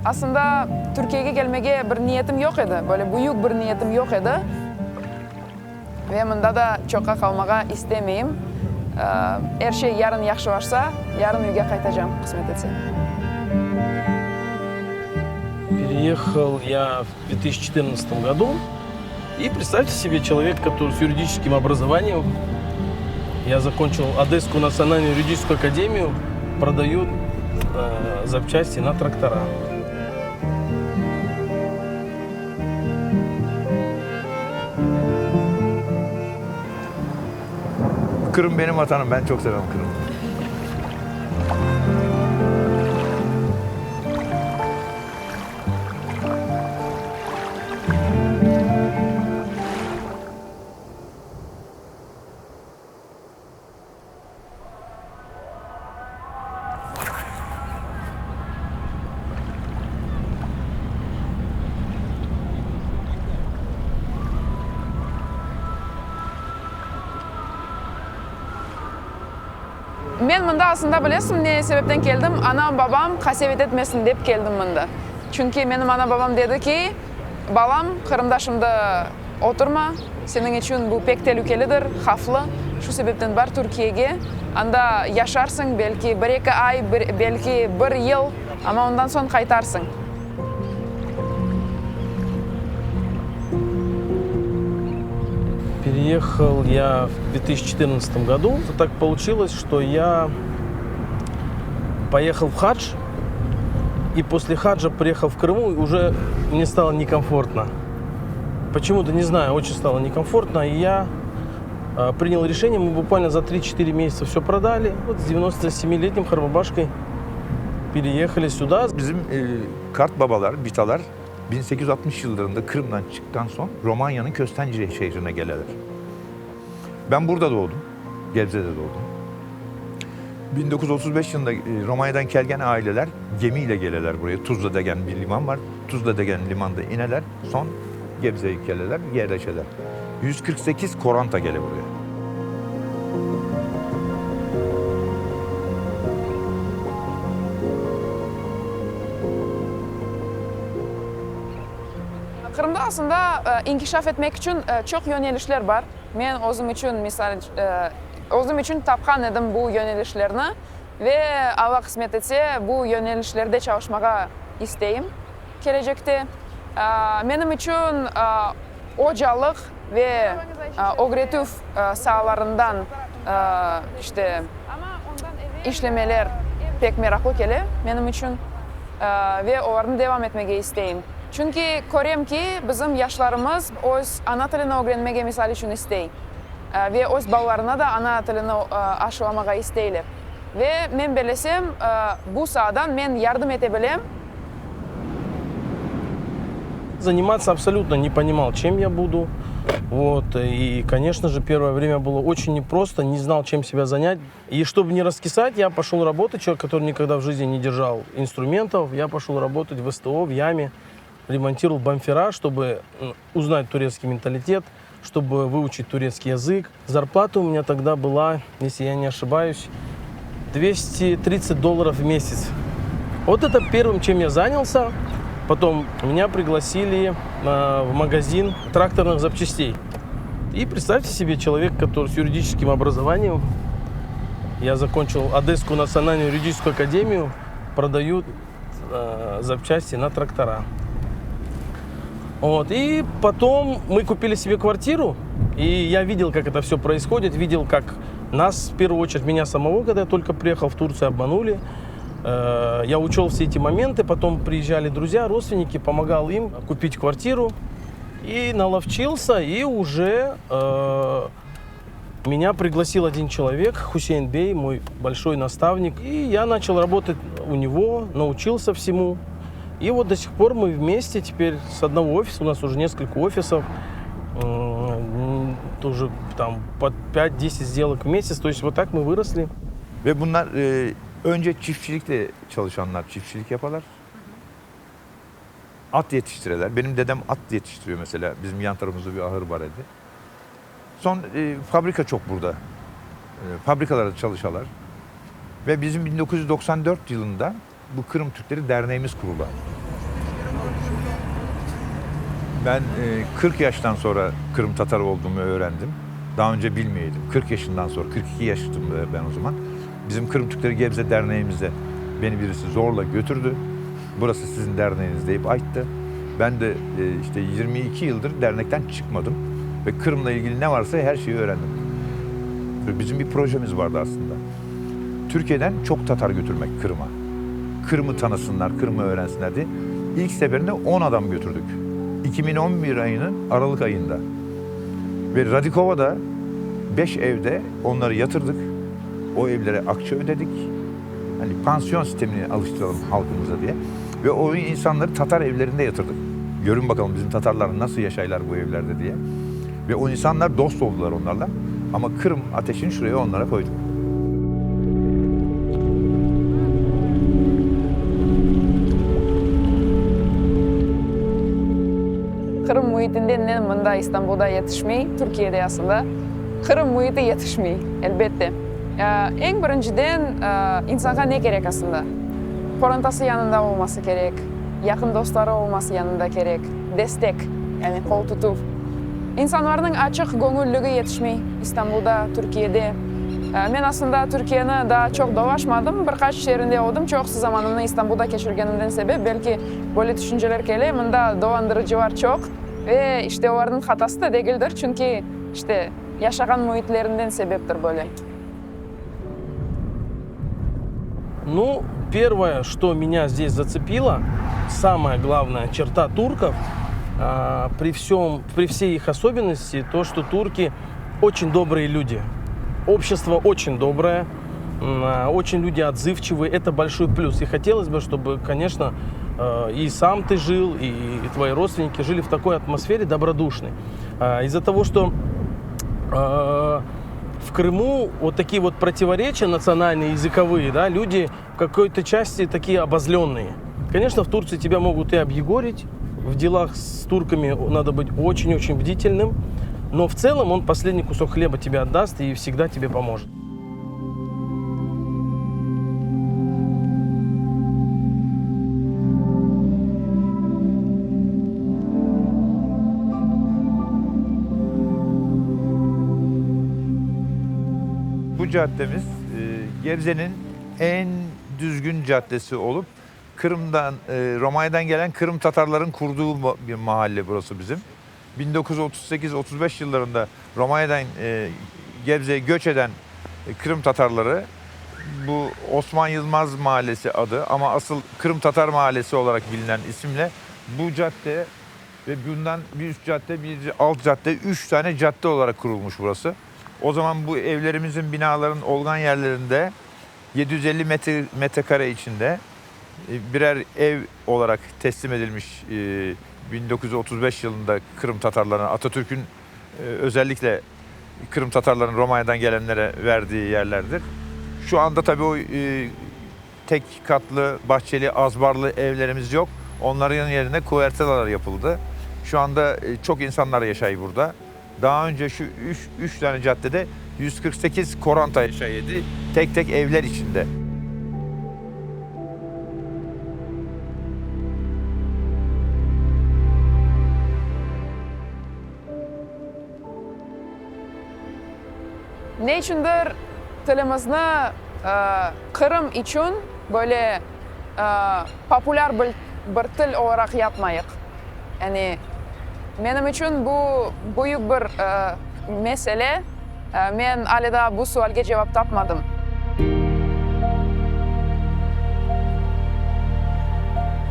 Aslında Türkiye'ye gelmege bir niyetim yok edi. Böyle büyük bir niyetim yok edi. Ve mında da çoka kalmaga istemeyim. Her şey yarın yaxşı varsa, yarın uyga qaytacağım, kısmet etse. Переехал я в 2014 году. И представьте себе, человек, который с юридическим образованием, я закончил Одесскую национальную юридическую академию, продают запчасти на трактора. Kırım benim vatanım. Ben çok severim Kırım'ı. Men mında aslında bilesizmi ne sebepten geldim? Anam babam kasevet etmesin dep geldim mında. Çünkü benim ana babam dedi ki, balam Kırımdaşımda oturma, senin için bu pek tehlikelidir, haflı. Şu sebepten bar Türkiye'ye. Anda yaşarsın belki bir iki ay, belki bir yıl ama ondan sonra kaytarsın. Переехал я в 2014 году. Так получилось, что я поехал в хадж, и после хаджа приехал в Крыму, и уже мне стало некомфортно. Почему-то, не знаю, очень стало некомфортно, и я принял решение, мы буквально за 3-4 месяца все продали. Вот с 97-летним Харбабашкой переехали сюда. Bizim kart babalar, bitalar 1860 yıllarında Kırım'dan çıktıktan sonra Romanya'nın Köstencire şehrine gelirler. Ben burada doğdum, Gebze'de doğdum. 1935 yılında Romanya'dan gelgen aileler gemiyle gelirler buraya. Tuzla degen bir liman var. Tuzla degen limanda ineler, son Gebze'ye gelirler, yerleşirler. 148 koranta gelir buraya. Kırım'da aslında inkişaf etmek için çok yönelişler var. Ben özüm için misal özüm için tapkan edim bu yönelişlerini ve Allah kısmet etse bu yönelişlerde çalışmaya isteyim. Gelecekte benim için hocalık ve öğretim sahalarından işte işlemeler pek meraklı geliyor benim için ve onların devam etmeye isteyim. Çünkü görüyorum ki bizim yaşlarımız öz ana tilini öğrenmeye misal için istey. Ve öz balalarına da ana tilini aşılamaya isteyler. Ve ben bilesem bu sahadan ben yardım edebilirim. Заниматься абсолютно не понимал, чем я буду. Вот. И, конечно же, первое время было очень непросто, не знал, чем себя занять. И чтобы не раскисать, я пошел работать, человек, который никогда в жизни не держал инструментов, я пошел работать в СТО, в яме, ремонтировал бампера, чтобы узнать турецкий менталитет, чтобы выучить турецкий язык. Зарплата у меня тогда была, если я не ошибаюсь, $230 в месяц. Вот это первым, чем я занялся. Потом меня пригласили в магазин тракторных запчастей. И представьте себе, человек, который с юридическим образованием, я закончил Одесскую национальную юридическую академию, продают запчасти на трактора. Вот. И потом мы купили себе квартиру, и я видел, как это все происходит, видел, как нас, в первую очередь, меня самого, когда я только приехал в Турцию, обманули. Я учел все эти моменты, потом приезжали друзья, родственники, помогал им купить квартиру и наловчился, и уже меня пригласил один человек, Хусейн Бей, мой большой наставник, и я начал работать у него, научился всему. И вот до сих пор мы вместе теперь с одного офиса, у нас уже несколько офисов, тоже там под 5-10 сделок в месяц, то есть вот так мы выросли. Ve bunlar önce çiftçilikle çalışanlar çiftçilik yaparlar. At yetiştirirler. Benim dedem at yetiştiriyor mesela. Bizim yan tarafımızda bir ahır var idi. Son fabrika çok burada. Fabrikalarda çalışırlar. Ve bizim 1994 yılında bu Kırım Türkleri Derneğimiz kuruldu. Ben 40 yaştan sonra Kırım Tatar olduğumu öğrendim. Daha önce bilmiyordum. 40 yaşından sonra, 42 yaştım ben o zaman. Bizim Kırım Türkleri Gebze Derneğimizde beni birisi zorla götürdü. Burası sizin derneğiniz deyip ayıttı. Ben de işte 22 yıldır dernekten çıkmadım. Ve Kırım'la ilgili ne varsa her şeyi öğrendim. Ve bizim bir projemiz vardı aslında. Türkiye'den çok Tatar götürmek Kırım'a. Kırım'ı tanısınlar, Kırım'ı öğrensinler diye. İlk seferinde 10 adam götürdük. 2011 ayının Aralık ayında. Ve Radikova'da 5 evde onları yatırdık. O evlere akçe ödedik. Hani pansiyon sistemini alıştıralım halkımıza diye. Ve o insanları Tatar evlerinde yatırdık. Görün bakalım bizim Tatarlar nasıl yaşaylar bu evlerde diye. Ve o insanlar dost oldular onlarla. Ama Kırım ateşini şuraya onlara koyduk. Kırım muhitinde ne mında İstanbul'da yetişmeyi, Türkiye'de aslında Kırım muhiti yetişmeyi elbette. En birinciden insana ne gerek aslında? Korantası yanında olması gerek, yakın dostları olması yanında gerek, destek, yani kol tutup. İnsanların açık gönüllülüğü yetişmeyi İstanbul'da, Türkiye'de. Ben aslında Türkiye'ni daha çok dolaşmadım. Birkaç şehrinde oldum. Çok zamanımı İstanbul'da geçirgenimden sebep belki böyle düşünceler geliyor. Bunda dolandırıcı var çok. Ve işte onların hatası da değildir. Çünkü işte yaşayan muhitlerinden sebeptir böyle. Ну, первое, что меня здесь зацепило, самая главная черта турков, при всей их особенности, то, что турки очень добрые люди. Общество очень доброе, очень люди отзывчивые, это большой плюс. И хотелось бы, чтобы, конечно, и сам ты жил, и твои родственники жили в такой атмосфере добродушной. Из-за того, что в Крыму вот такие вот противоречия национальные, языковые, да, люди в какой-то части такие обозленные. Конечно, в Турции тебя могут и объегорить, в делах с турками надо быть очень-очень бдительным, но в целом он последний кусок хлеба тебе отдаст и всегда тебе поможет. Bu caddemiz Gebze'nin en düzgün caddesi olup Kırım'dan, Romanya'dan gelen Kırım Tatarların kurduğu bir mahalle burası bizim. 1938-35 yıllarında Romanya'dan Gebze'ye göç eden Kırım Tatarları bu Osman Yılmaz Mahallesi adı ama asıl Kırım Tatar Mahallesi olarak bilinen isimle bu cadde ve bundan bir üst cadde, bir alt cadde, 3 tane cadde olarak kurulmuş burası. O zaman bu evlerimizin, binaların olgan yerlerinde 750 metrekare içinde birer ev olarak teslim edilmiş 1935 yılında Kırım Tatarlarına, Atatürk'ün özellikle Kırım Tatarların Romanya'dan gelenlere verdiği yerlerdir. Şu anda tabii o tek katlı, bahçeli, azbarlı evlerimiz yok. Onların yerine kuvertelalar yapıldı. Şu anda çok insanlar yaşayıyor burada. Daha önce şu 3 tane caddede 148 koranta yaşayıyordu tek tek evler içinde. Ne içindir tilimizni Kırım için böyle popüler bir til olarak yapmayık. Yani benim için bu büyük bir mesele. Ben hala bu sualga cevap tapmadım.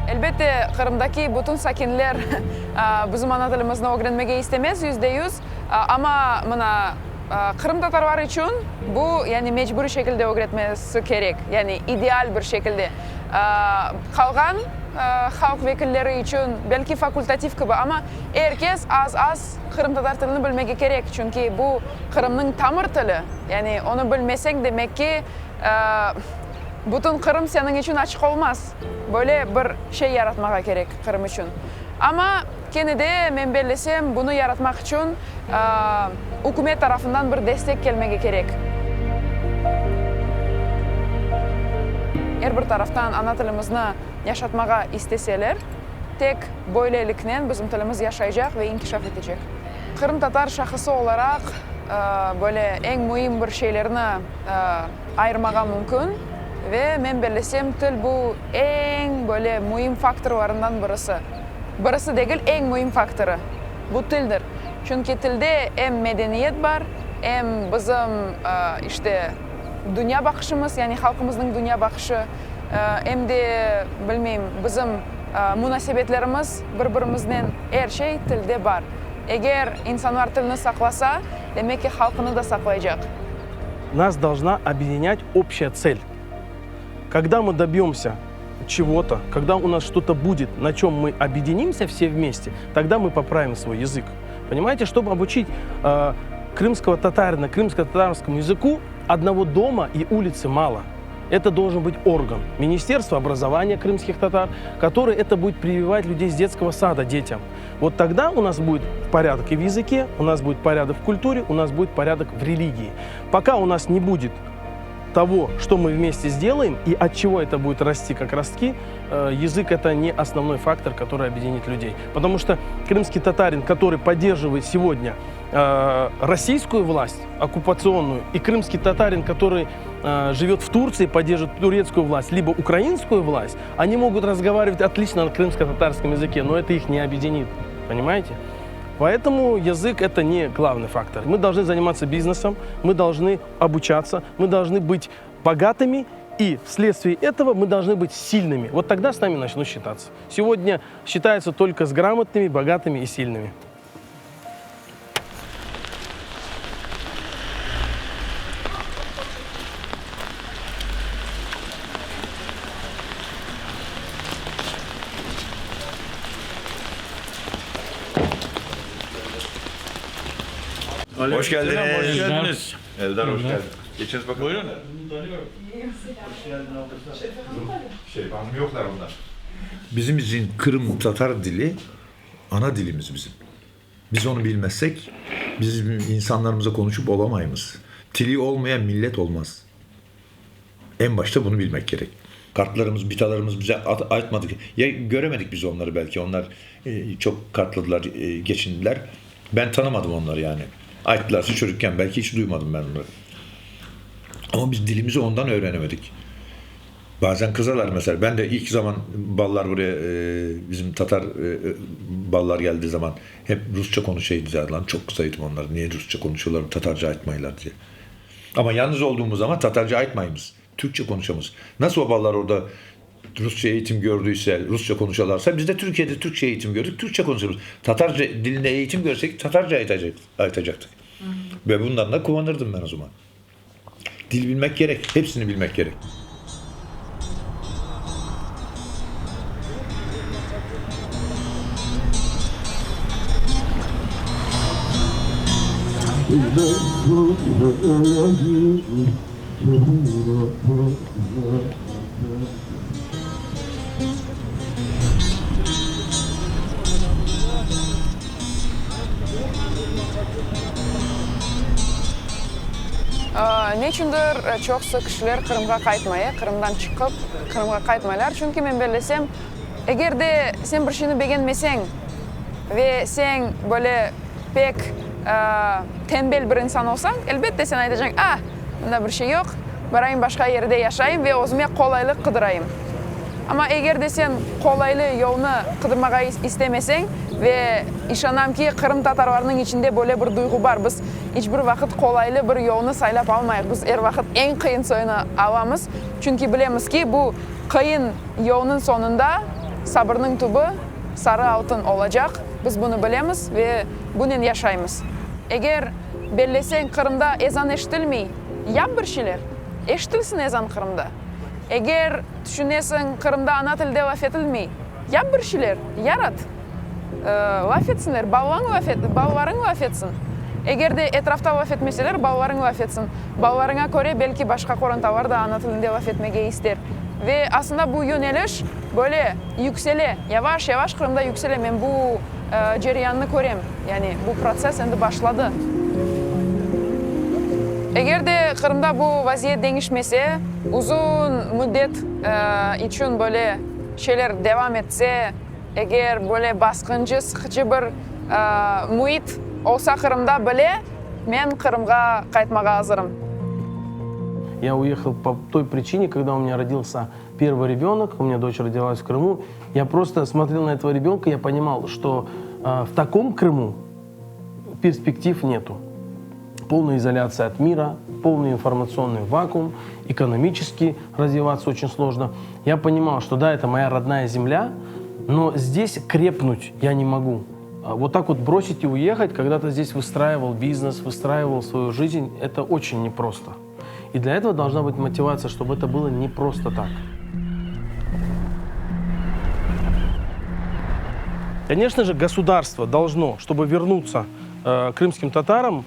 Elbette Kırım'daki bütün sakinler bizim ana tilimizni öğrenmeye istemez %100. Ama buna Kırım Tatarlar için bu yani mecburi şekilde öğretmesi gerek. Yani ideal bir şekilde. Kalan halk vekilleri için belki fakultatif gibi ama herkes az Kırım Tatar tilini bilmeye gerek. Çünkü bu Kırım'ın tamır tili. Yani onu bilmesen demek ki bütün Kırım senin için açık olmaz. Böyle bir şey yaratmaya gerek Kırım için. Ama gene de ben belirlesem bunu yaratmak için hükümet tarafından bir destek gelmeye gerek. Her bir taraftan ana tilimizni yaşatmaya isteseler, tek böylelikle bizim tilimiz yaşayacak ve inkişaf edecek. Kırım Tatar şahısı olarak böyle en mühim bir şeylerini ayırmaga mümkün ve men belesem til bu en böyle mühim faktörlerinden birisi. Birisi değil, en mühim faktörü. Bu tildir. Çünkü tilde hem medeniyet var, hem bizim işte dünya bakışımız, yani halkımızın dünya bakışı, hem de bilmeyim bizim münasebetlerimiz birbirimizden her şey tilde var. Eğer insanlar tilini saklasa, demek ki halkını da saklayacak. Нас должна объединять общая цель. Когда мы добьемся чего-то, когда у нас что-то будет, на чем мы объединимся все вместе, тогда мы поправим свой язык. Понимаете, чтобы обучить крымского татарина крымско-татарскому языку, одного дома и улицы мало. Это должен быть орган, Министерство образования крымских татар, который это будет прививать людей с детского сада детям. Вот тогда у нас будет порядок и в языке, у нас будет порядок в культуре, у нас будет порядок в религии. Пока у нас не будет того, что мы вместе сделаем и от чего это будет расти как ростки, язык — это не основной фактор, который объединит людей. Потому что крымский татарин, который поддерживает сегодня российскую власть, оккупационную, и крымский татарин, который живет в Турции, поддерживает турецкую власть, либо украинскую власть, они могут разговаривать отлично на крымско-татарском языке, но это их не объединит. Понимаете? Поэтому язык — это не главный фактор. Мы должны заниматься бизнесом, мы должны обучаться, мы должны быть богатыми, и вследствие этого мы должны быть сильными. Вот тогда с нами начнут считаться. Сегодня считаются только с грамотными, богатыми и сильными. Hoş geldiniz. Hoş geldiniz. Eldar hoş geldin. Geçiniz bakalım. Buyurun. Hanım yoklar onlar. Bizim için Kırım Tatar dili ana dilimiz bizim. Biz onu bilmezsek bizim insanlarımıza konuşup olamayız. Dili olmayan millet olmaz. En başta bunu bilmek gerek. Kartlarımız, bitalarımız bize aytmadık. Ya göremedik biz onları belki. Onlar çok kartladılar, geçindiler. Ben tanımadım onları yani. Ayttılarsa çocukken belki hiç duymadım ben onları. Ama biz dilimizi ondan öğrenemedik. Bazen kızarlar mesela. Ben de ilk zaman ballar buraya bizim Tatar ballar geldiği zaman hep Rusça konuşaydı zaten. Çok kısaydım onları. Niye Rusça konuşuyorlar, Tatarca aytmaylar diye. Ama yalnız olduğumuz zaman Tatarca aytmayımız. Türkçe konuşamız. Nasıl o ballar orada Rusça eğitim gördüyse, Rusça konuşuyorlarsa biz de Türkiye'de Türkçe eğitim gördük, Türkçe konuşuyoruz. Tatarca dilinde eğitim görsek Tatarca aytacaktık. Ve bundan da kullanırdım ben o zaman. Dil bilmek gerek, hepsini bilmek gerek. Ne üçündür çok sık kişiler Kırım'a kaytmaya, Kırım'dan çıkıp Kırım'a kaytmaylar. Çünkü ben belesem, eğer de sen bir şeyini beğenmesen ve sen böyle pek tembel bir insan olsan, elbette sen aytacaksın, bunda bir şey yok, barayım başka yerde yaşayayım ve özüme kolaylık kıdırayım. Ama eğer de sen kolaylı yolunu kıdırmağa istemesen ve işanam ki Kırım Tatarlarının içinde böyle bir duygu var. Biz hiçbir vakit kolaylı bir yolunu saylap almayız. Biz her vakit en kıyın soyunu alamız. Çünkü bilemiz ki bu kıyın yolunun sonunda sabırın tubu sarı altın olacak. Biz bunu bilemiz ve bunun yaşayımız. Eğer bellesen Kırım'da ezan eşitilmeyi, yap bir şeyler. Eşitilsin ezan Kırım'da. Eğer düşünesin Kırım'da ana tilde laf etilmeyi, yap bir şeyler, yarat. Laf etsinler, balların laf etsin. Eğer de etrafta laf etmeseler, balların laf etsin. Ballarına göre belki başka korontalar da ana tilinde laf etmeye ister. Ve aslında bu yöneliş böyle yüksele, yavaş yavaş Kırım'da yüksele. Ben bu cereyanını göreyim. Yani bu proses şimdi başladı. Eğer de Kırım'da bu vaziyet değişmese, uzun müddet için böyle şeyler devam etse, эгер более баскынчы, сыкчы бир муит олса Кырымда беле, мен Кырымга кайтмага азырым. Я уехал по той причине, когда у меня родился первый ребенок, у меня дочь родилась в Крыму, я просто смотрел на этого ребенка, я понимал, что в таком Крыму перспектив нету. Полная изоляция от мира, полный информационный вакуум, экономически развиваться очень сложно. Я понимал, что да, это моя родная земля, но здесь крепнуть я не могу. Вот так вот бросить и уехать, когда ты здесь выстраивал бизнес, выстраивал свою жизнь, это очень непросто. И для этого должна быть мотивация, чтобы это было не просто так. Конечно же, государство должно, чтобы вернуться крымским татарам,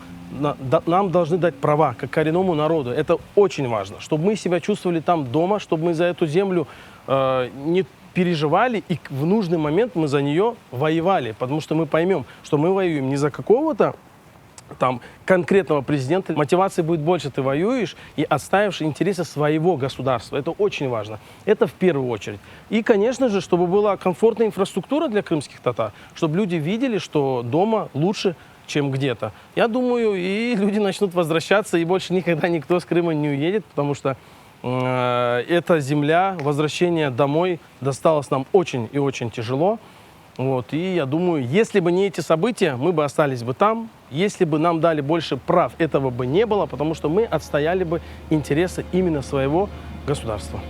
нам должны дать права, как коренному народу. Это очень важно, чтобы мы себя чувствовали там дома, чтобы мы за эту землю не переживали, и в нужный момент мы за нее воевали. Потому что мы поймем, что мы воюем не за какого-то там конкретного президента. Мотивации будет больше, ты воюешь и отстаиваешь интересы своего государства. Это очень важно. Это в первую очередь. И, конечно же, чтобы была комфортная инфраструктура для крымских татар, чтобы люди видели, что дома лучше, чем где-то. Я думаю, и люди начнут возвращаться, и больше никогда никто с Крыма не уедет, потому что эта земля, возвращение домой досталось нам очень и очень тяжело. Вот, и я думаю, если бы не эти события, мы бы остались бы там. Если бы нам дали больше прав, этого бы не было, потому что мы отстояли бы интересы именно своего государства.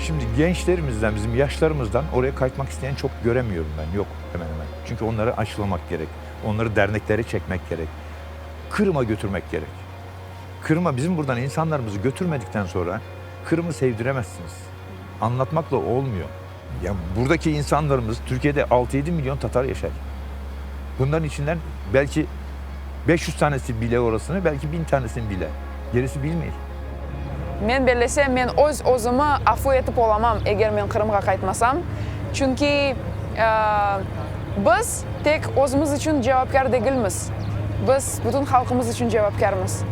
Şimdi gençlerimizden, bizim yaşlarımızdan oraya kayıtmak isteyen çok göremiyorum ben. Yok hemen hemen. Çünkü onları aşılamak gerek. Onları derneklere çekmek gerek. Kırım'a götürmek gerek. Kırım'a bizim buradan insanlarımızı götürmedikten sonra Kırım'ı sevdiremezsiniz. Anlatmakla olmuyor. Ya buradaki insanlarımız, Türkiye'de 6-7 milyon Tatar yaşar. Bunların içinden belki 500 tanesi bile orasını, belki 1000 tanesini bile. Gerisi bilmeyiz. Men belesem, men o'zimni afu etib olamam eğer men Kırımga qaytmasam. Chunki biz tek o'zimiz uchun javobgar değilmiz. Biz butun xalqimiz uchun javobgarmiz.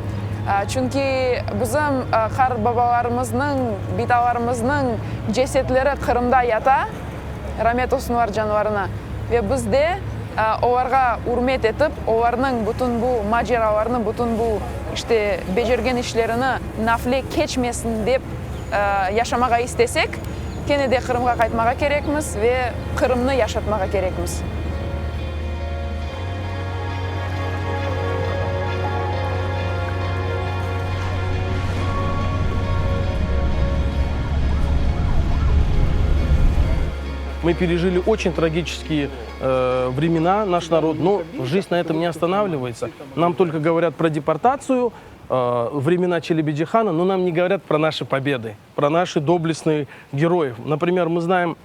Chunki bizim qarbobolarimizning, bidalarimizning jasadlari Kırımda yata, rahmet olsun ular jonivorina. Ve biz de ularga hurmat etib, ularning butun bu mojarolarini, butun bu işte becergen işlerini nafli keçmesin deb yaşamaga istesek, kene de Kırımga qaytmaga kerekmiz ve Kırımni yaşatmaga kerekmiz. Мы пережили очень трагические времена, наш народ, но жизнь на этом не останавливается. Нам только говорят про депортацию, времена Челеби-Джихана, но нам не говорят про наши победы, про наши доблестных героев. Например, мы знаем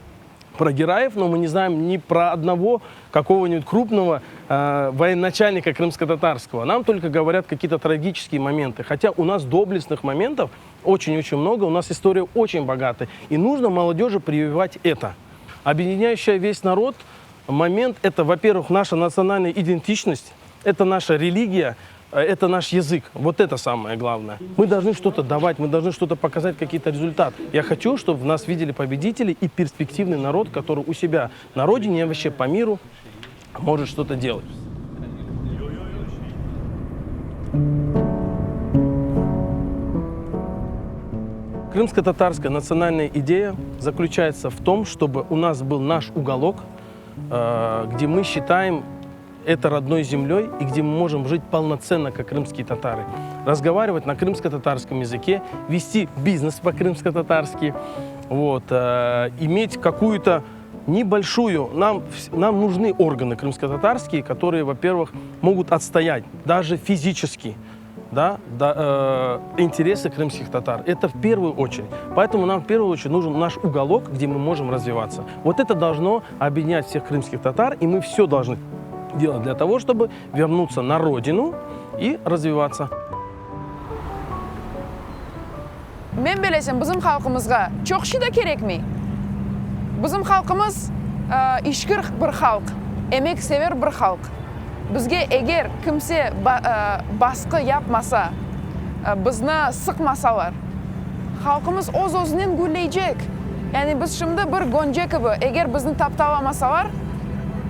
про героев, но мы не знаем ни про одного какого-нибудь крупного военачальника крымско-татарского. Нам только говорят какие-то трагические моменты. Хотя у нас доблестных моментов очень-очень много, у нас история очень богатая. И нужно молодежи прививать это. Объединяющая весь народ момент – это, во-первых, наша национальная идентичность, это наша религия, это наш язык. Вот это самое главное. Мы должны что-то давать, мы должны что-то показать, какие-то результаты. Я хочу, чтобы в нас видели победители и перспективный народ, который у себя на родине и вообще по миру может что-то делать. Крымско-татарская национальная идея заключается в том, чтобы у нас был наш уголок, где мы считаем это родной землей и где мы можем жить полноценно, как крымские татары. Разговаривать на крымско-татарском языке, вести бизнес по-крымско-татарски, вот, иметь какую-то небольшую... Нам нужны органы крымско-татарские, которые, во-первых, могут отстоять даже физически, да, интересы крымских татар. Это в первую очередь. Поэтому нам в первую очередь нужен наш уголок, где мы можем развиваться. Вот это должно объединять всех крымских татар, и мы все должны делать для того, чтобы вернуться на родину и развиваться. men bilesem bizim halkımızga çok kişi de gerek mi? Bizim halkımız işkir bir halk, emek sever bir halk. Bizge eğer kimse baskı yapmasa, bizni sıkmasalar, halkımız o'z-o'zidan gulleyecek. Yani biz şimdi bir gonca gibi, eğer bizni taptalamasalar,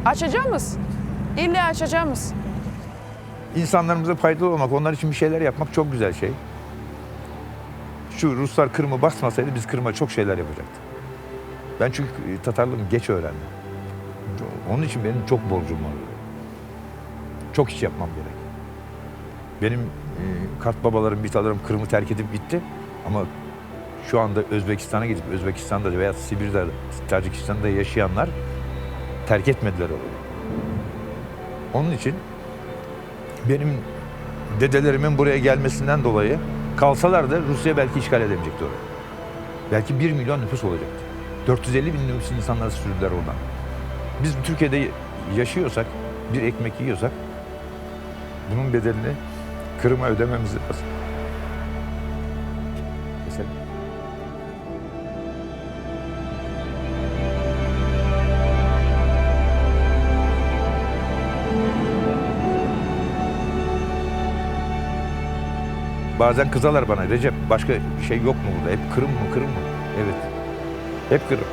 açacağımız. İlla açacağımız. İnsanlarımıza faydalı olmak, onlar için bir şeyler yapmak çok güzel şey. Şu Ruslar Kırım'ı basmasaydı biz Kırım'a çok şeyler yapacaktık. Ben çünkü Tatarlığımı geç öğrendim. Onun için benim çok borcum var. Çok iş yapmam gerek. Benim kart babalarım, bitalarım Kırım'ı terk edip gitti. Ama şu anda Özbekistan'a gidip Özbekistan'da veya Sibir'de, Tacikistan'da yaşayanlar terk etmediler orayı. Onun için benim dedelerimin buraya gelmesinden dolayı kalsalar da Rusya belki işgal edemeyecekti orayı. Belki 1 milyon nüfus olacaktı. 450 bin nüfus insanları sürdüler oradan. Biz Türkiye'de yaşıyorsak, bir ekmek yiyorsak bunun bedelini Kırım'a ödememiz lazım. Mesela. Bazen kızalar bana, Recep başka bir şey yok mu burada? Hep Kırım mı, Kırım mı? Evet. Hep Kırım.